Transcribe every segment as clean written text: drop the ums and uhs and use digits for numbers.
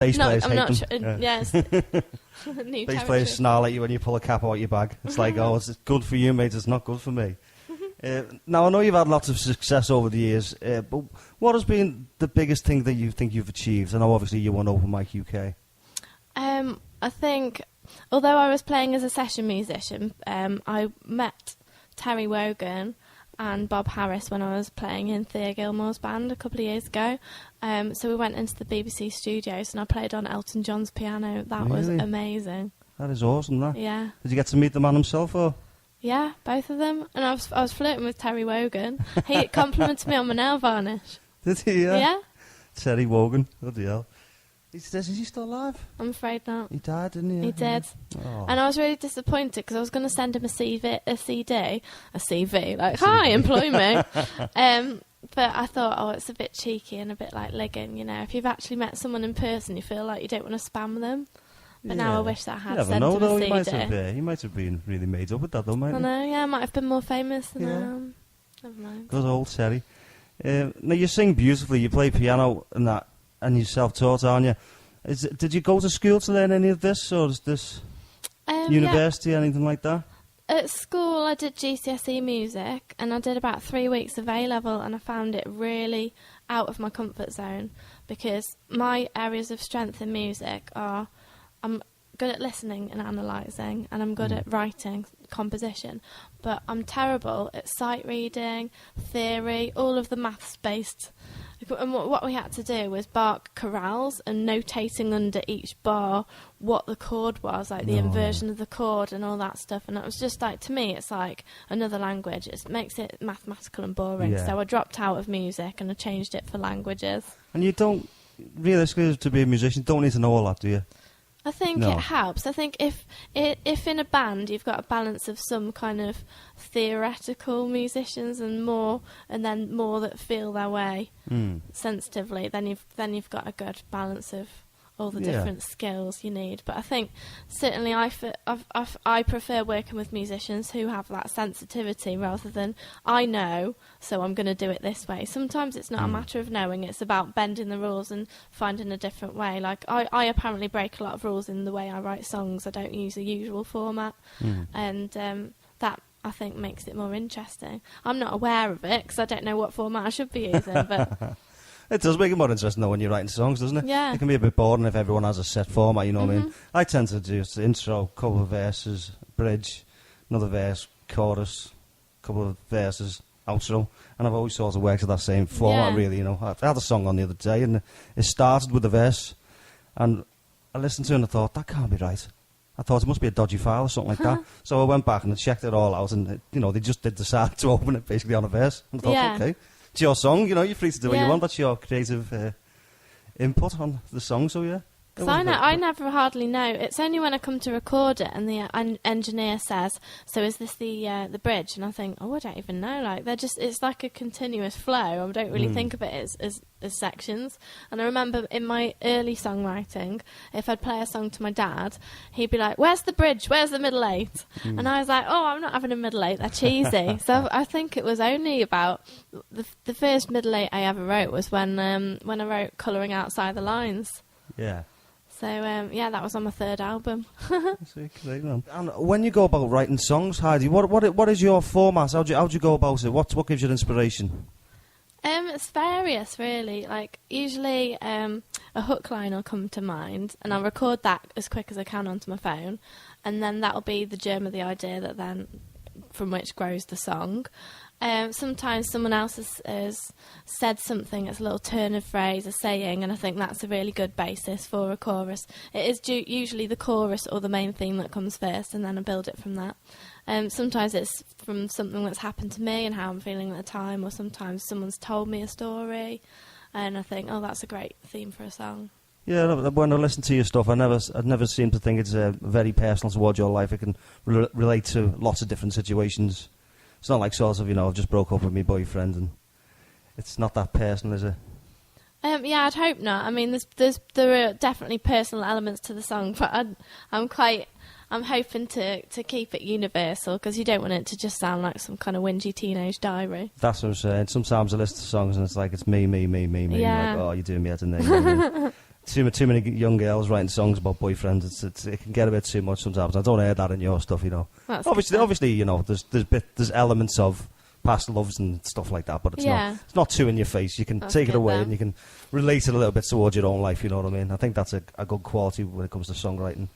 Bass players hate them. Yes. Bass players snarl at you when you pull a cap out your bag. It's like, oh, it's good for you, mate. It's not good for me. Now, I know you've had lots of success over the years, but what has been the biggest thing that you think you've achieved? I know, obviously, you won Open Mic UK. I think, although I was playing as a session musician, I met Terry Wogan and Bob Harris when I was playing in Thea Gilmore's band a couple of years ago. So we went into the BBC studios and I played on Elton John's piano. That was amazing. That is awesome, that. Yeah. Did you get to meet the man himself, or...? Yeah, both of them. And I was flirting with Terry Wogan. He complimented me on my nail varnish. Did he? Yeah. Terry Wogan. Bloody hell. Is he still alive? I'm afraid not. He died, didn't he? He did. Oh. And I was really disappointed because I was going to send him a CV, like, hi, employ me. But I thought, oh, it's a bit cheeky and a bit like ligging, you know. If you've actually met someone in person, you feel like you don't want to spam them. But now I wish that I had sent him a CD. He might have been really made up with that, though, mightn't he? I know, yeah, I might have been more famous than never mind. Good old Terry. Now, you sing beautifully, you play piano and that, and you're self-taught, aren't you? Did you go to school to learn any of this, or is this university, anything like that? At school, I did GCSE music, and I did about 3 weeks of A-level, and I found it really out of my comfort zone, because my areas of strength in music are... I'm good at listening and analysing, and I'm good at writing, composition, but I'm terrible at sight reading, theory, all of the maths-based. And what we had to do was bark chorales and notating under each bar what the chord was, like the inversion of the chord and all that stuff. And it was just like, to me, it's like another language. It makes it mathematical and boring. Yeah. So I dropped out of music and I changed it for languages. And you don't, realistically, to be a musician, you don't need to know all that, do you? I think it helps. I think if in a band you've got a balance of some kind of theoretical musicians and then more that feel their way sensitively, then you've got a good balance of all the different skills you need. But I think certainly I prefer working with musicians who have that sensitivity rather than I know, so I'm going to do it this way. Sometimes it's not a matter of knowing, it's about bending the rules and finding a different way. Like I apparently break a lot of rules in the way I write songs. I don't use the usual format, and that I think makes it more interesting. I'm not aware of it because I don't know what format I should be using, but... It does make it more interesting, though, when you're writing songs, doesn't it? Yeah. It can be a bit boring if everyone has a set format, you know what I mean? I tend to do intro, couple of verses, bridge, another verse, chorus, couple of verses, outro, and I've always sort of worked with that same format, really, you know. I had a song on the other day, and it started with a verse, and I listened to it and I thought, that can't be right. I thought it must be a dodgy file or something like that. So I went back and I checked it all out, and, they just did decide to open it basically on a verse. And I thought, okay. It's your song, you're free to do what you want. That's your creative input on the song, so yeah. Because I never hardly know. It's only when I come to record it and the engineer says, so is this the bridge? And I think, I don't even know. Like it's like a continuous flow. I don't really think of it as sections. And I remember in my early songwriting, if I'd play a song to my dad, he'd be like, where's the bridge? Where's the middle eight? And I was like, I'm not having a middle eight. They're cheesy. So I think it was only about the first middle eight I ever wrote was when I wrote Colouring Outside the Lines. Yeah. So, that was on my third album. And when you go about writing songs, Heidi, what is your format? How do you go about it? What gives you inspiration? It's various, really. Like, usually a hook line will come to mind, and I'll record that as quick as I can onto my phone, and then that'll be the germ of the idea that then from which grows the song. Sometimes someone else has said something, it's a little turn of phrase, a saying, and I think that's a really good basis for a chorus. It is usually the chorus or the main theme that comes first, and then I build it from that. Sometimes it's from something that's happened to me and how I'm feeling at the time, or sometimes someone's told me a story, and I think, that's a great theme for a song. Yeah, when I listen to your stuff, I never seem to think it's very personal towards your life. It can relate to lots of different situations. It's not like sort of, I've just broke up with my boyfriend, and it's not that personal, is it? I'd hope not. I mean, there are definitely personal elements to the song, but I'm hoping to keep it universal, because you don't want it to just sound like some kind of whingy teenage diary. That's what I'm saying. Sometimes I listen to songs and it's like, it's me. Yeah. Like, you're doing me out of name. too many young girls writing songs about boyfriends. It can get a bit too much sometimes. I don't hear that in your stuff, you know. That's Obviously, you know, there's elements of past loves and stuff like that, but it's not too in your face. You can take it away and you can relate it a little bit towards your own life, you know what I mean? I think that's a good quality when it comes to songwriting.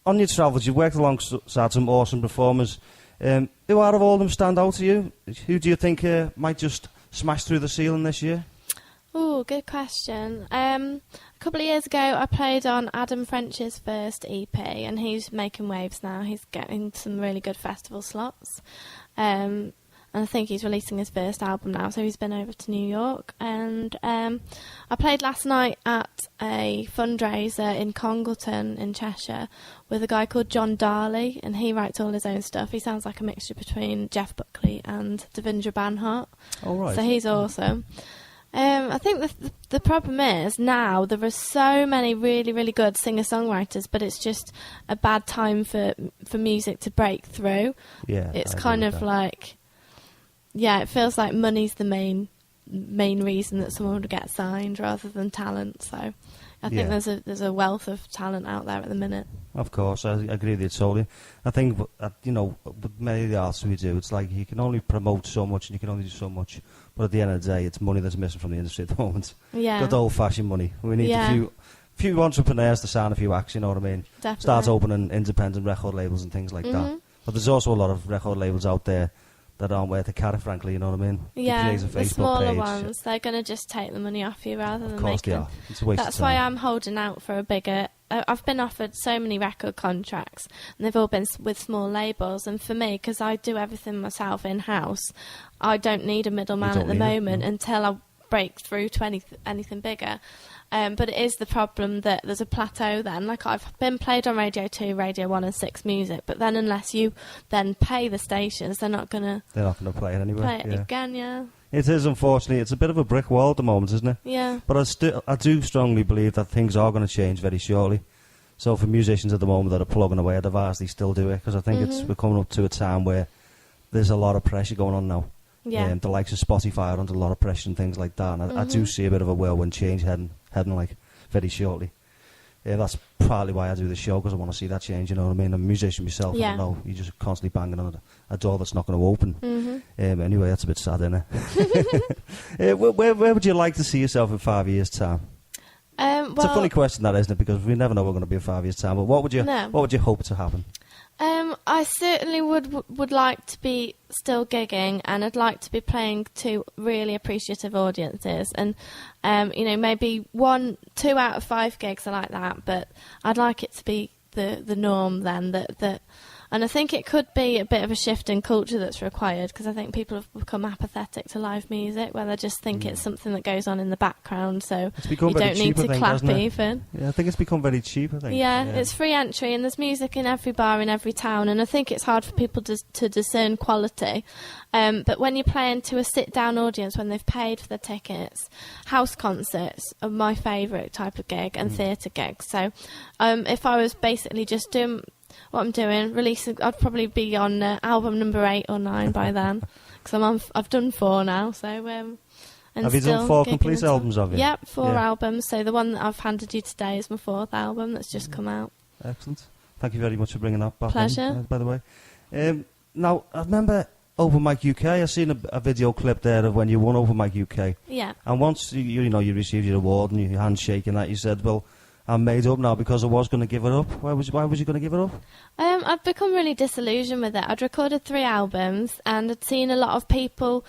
On your travels, you've worked alongside some awesome performers. Who out of all of them stand out to you? Who do you think might just smash through the ceiling this year? Oh, good question. A couple of years ago, I played on Adam French's first EP, and he's making waves now. He's getting some really good festival slots. And I think he's releasing his first album now, so he's been over to New York. And I played last night at a fundraiser in Congleton in Cheshire with a guy called John Darley, and he writes all his own stuff. He sounds like a mixture between Jeff Buckley and Devendra Banhart. Oh, right. So he's awesome. I think the problem is now there are so many really, really good singer-songwriters, but it's just a bad time for music to break through. Yeah, it's kind of like, it feels like money's the main reason that someone would get signed rather than talent. So I think there's a wealth of talent out there at the minute. Of course, I agree with you totally. I think, you know, with many of the artists we do, it's like you can only promote so much and you can only do so much. But at the end of the day, it's money that's missing from the industry at the moment. Yeah. Good old-fashioned money. We need a few entrepreneurs to sign a few acts, you know what I mean? Definitely. Start opening independent record labels and things like that. But there's also a lot of record labels out there that aren't worth a carrot, frankly, you know what I mean? Yeah, the smaller ones, they're going to just take the money off you rather than making... Of course they are. It's a waste of time. That's why I'm holding out for a bigger... I've been offered so many record contracts, and they've all been with small labels, and for me, because I do everything myself in-house, I don't need a middleman at the moment until I break through to anything bigger. But it is the problem that there's a plateau then. Like, I've been played on Radio 2, Radio 1 and 6 Music, but then unless you then pay the stations, they're not going to play it anyway. Again. It is, unfortunately. It's a bit of a brick wall at the moment, isn't it? Yeah. But I do strongly believe that things are going to change very shortly. So for musicians at the moment that are plugging away, I'd advise they still do it, because I think we're coming up to a time where there's a lot of pressure going on now. Yeah. The likes of Spotify are under a lot of pressure and things like that. And I do see a bit of a whirlwind change heading like very shortly. Yeah, that's partly why I do the show, because I want to see that change, you know what I mean? I'm a musician myself, I know you're just constantly banging on a door that's not going to open. Anyway, that's a bit sad, isn't it? Where would you like to see yourself in 5 years' time? It's a funny question, that, isn't it? Because we never know we're going to be in 5 years' time. But what would you hope to happen? I certainly would like to be still gigging, and I'd like to be playing to really appreciative audiences, and maybe 1-2 out of 5 gigs are like that, but I'd like it to be the norm then, that and I think it could be a bit of a shift in culture that's required, because I think people have become apathetic to live music, where they just think it's something that goes on in the background, so you don't need to clap even. Yeah, I think it's become very cheap, I think. Yeah, it's free entry, and there's music in every bar in every town, and I think it's hard for people to discern quality. But when you're playing to a sit-down audience, when they've paid for the tickets, house concerts are my favourite type of gig, and theatre gigs. So if I was basically just doing what I'm doing, releasing, I'd probably be on album number 8 or 9 by then, because I've done 4 now. So and have you done 4 complete albums, have you? Yep, 4 albums. So the one that I've handed you today is my 4th album that's just come out. Excellent. Thank you very much for bringing that back. Pleasure. By the way, now I remember Open Mic UK. I seen a video clip there of when you won Open Mic UK. Yeah. And once you received your award and your handshake and that, you said, "Well, I'm made up now because I was going to give it up." Why was you going to give it up? I've become really disillusioned with it. I'd recorded 3 albums, and I'd seen a lot of people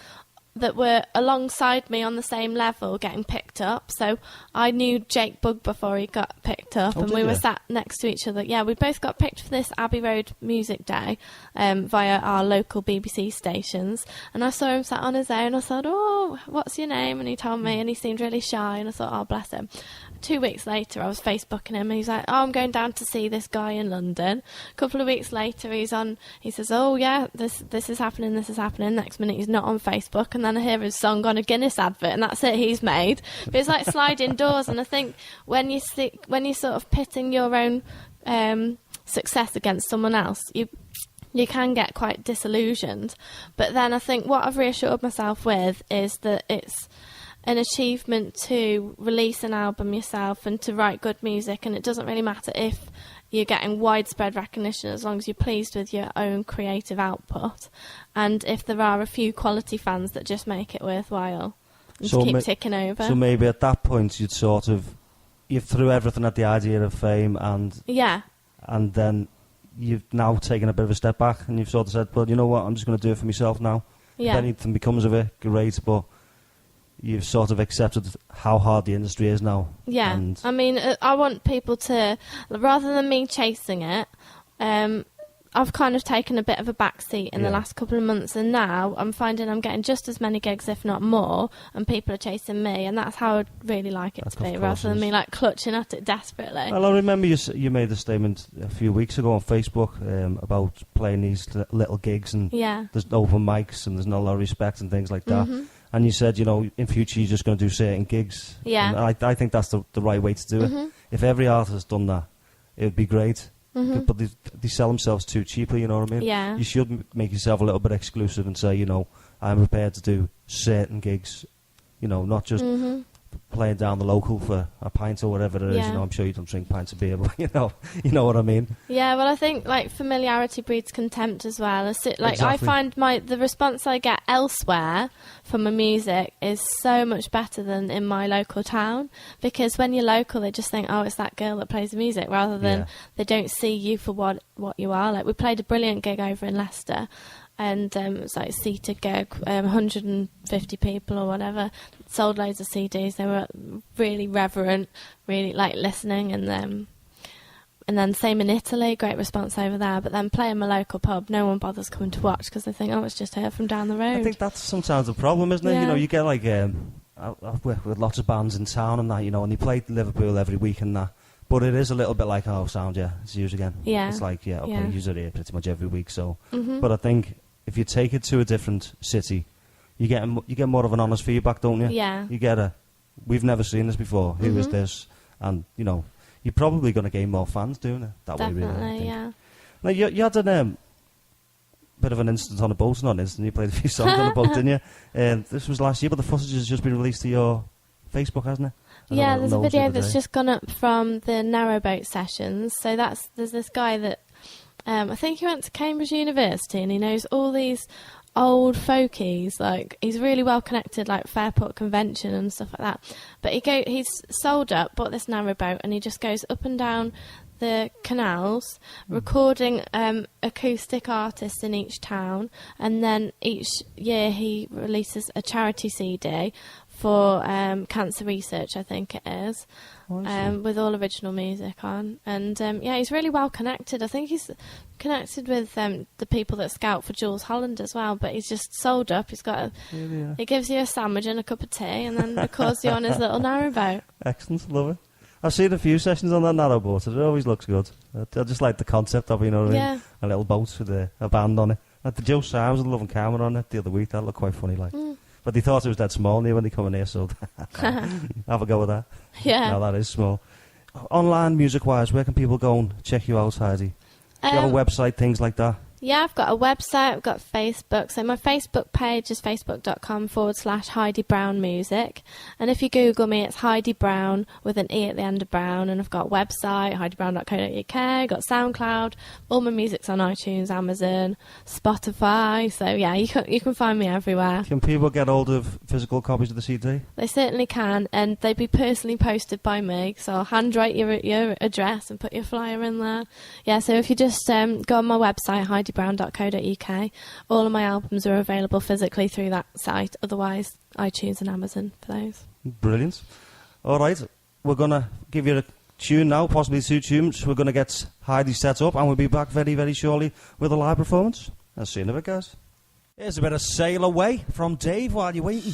that were alongside me on the same level getting picked up. So I knew Jake Bugg before he got picked up, and we were sat next to each other. Yeah, we both got picked for this Abbey Road Music Day via our local BBC stations. And I saw him sat on his own. I thought, "Oh, what's your name?" And he told me, and he seemed really shy. And I thought, "Oh, bless him." 2 weeks later, I was Facebooking him, and he's like, "Oh, I'm going down to see this guy in London." A couple of weeks later, he says, "Oh, yeah, this is happening, this is happening." Next minute, he's not on Facebook, and then I hear his song on a Guinness advert, and that's it, he's made. But it's like sliding doors, and I think when you're sort of pitting your own success against someone else, you can get quite disillusioned. But then I think what I've reassured myself with is that an achievement to release an album yourself and to write good music, and it doesn't really matter if you're getting widespread recognition as long as you're pleased with your own creative output, and if there are a few quality fans that just make it worthwhile and so keep ticking over. So maybe at that point you threw everything at the idea of fame, and then you've now taken a bit of a step back and you've sort of said, well, you know what, I'm just going to do it for myself now. If anything becomes of it, great, but you've sort of accepted how hard the industry is now. Yeah, and I mean, I want people to, rather than me chasing it, I've kind of taken a bit of a backseat in the last couple of months, and now I'm finding I'm getting just as many gigs, if not more, and people are chasing me, and that's how I'd really like it to be, rather than me like clutching at it desperately. Well, I remember you made a statement a few weeks ago on Facebook about playing these little gigs, and there's open mics, and there's not a lot of respect and things like that. And you said, you know, in future you're just going to do certain gigs. Yeah. And I think that's the right way to do it. If every artist done that, it would be great. But they sell themselves too cheaply, you know what I mean? Yeah. You should make yourself a little bit exclusive and say, you know, I'm prepared to do certain gigs, you know, not just playing down the local for a pint or whatever it is. You know, I'm sure you don't drink pints of beer, but you know what I mean? Yeah, well, I think like familiarity breeds contempt as well. Like I find the response I get elsewhere from my music is so much better than in my local town, because when you're local, they just think, oh, it's that girl that plays the music, rather than they don't see you for what you are. Like we played a brilliant gig over in Leicester, and it was like a seated gig, 150 people or whatever, sold loads of CDs. They were really reverent, really like listening, and then same in Italy, great response over there. But then playing my local pub, no one bothers coming to watch because they think, oh, it's just her from down the road. I think that's sometimes the problem, isn't it? Yeah. You know, you get like I've worked with lots of bands in town and that, you know, and they play Liverpool every week and that. But it is a little bit like, oh, sound, it's used again. Yeah. It's like, okay, use it here pretty much every week. So, but I think if you take it to a different city, you get more of an honest feedback, don't you? Yeah. You get we've never seen this before. Who is this? And, you know, you're probably going to gain more fans doing it that way, really. Definitely, yeah. Now, you had a bit of an incident on a boat, not an incident, you played a few songs on a boat, didn't you? This was last year, but the footage has just been released to your Facebook, hasn't it? Yeah, there's a video that's just gone up from the narrowboat sessions. So there's this guy that I think he went to Cambridge University, and he knows all these old folkies. Like, he's really well connected, like Fairport Convention and stuff like that. But he's sold up, bought this narrowboat, and he just goes up and down the canals, recording acoustic artists in each town, and then each year he releases a charity CD for cancer research, I think it is, with all original music on. And he's really well connected. I think he's connected with the people that scout for Jules Holland as well, but he's just sold up. He's got he gives you a sandwich and a cup of tea, and then records you on his little narrowboat. Excellent, love it. I've seen a few sessions on that narrowboat. It always looks good. I just like the concept of it, you know what I mean? A little boat with a band on it. Like the Joe Symes and Loving Camera on it the other week. That looked quite funny, like. But they thought it was dead small when they come in here, so have a go with that. Yeah. No, that is small. Online, music-wise, where can people go and check you out, Heidi? Do you have a website, things like that? Yeah, I've got a website, I've got Facebook. So my Facebook page is facebook.com/Heidi Browne Music. And if you Google me, it's Heidi Browne with an E at the end of Brown. And I've got a website, HeidiBrowne.co.uk, got SoundCloud. All my music's on iTunes, Amazon, Spotify. So yeah, you can find me everywhere. Can people get hold of physical copies of the CD? They certainly can, and they'd be personally posted by me. So I'll handwrite your address and put your flyer in there. Yeah, so if you just go on my website, HeidiBrowne.co.uk. All of my albums are available physically through that site. Otherwise, iTunes and Amazon for those. Brilliant. All right, we're going to give you a tune now, possibly 2 tunes. We're going to get Heidi set up, and we'll be back very, very shortly with a live performance. I'll see you in a bit, guys. Here's a bit of Sail Away from Dave while you're waiting.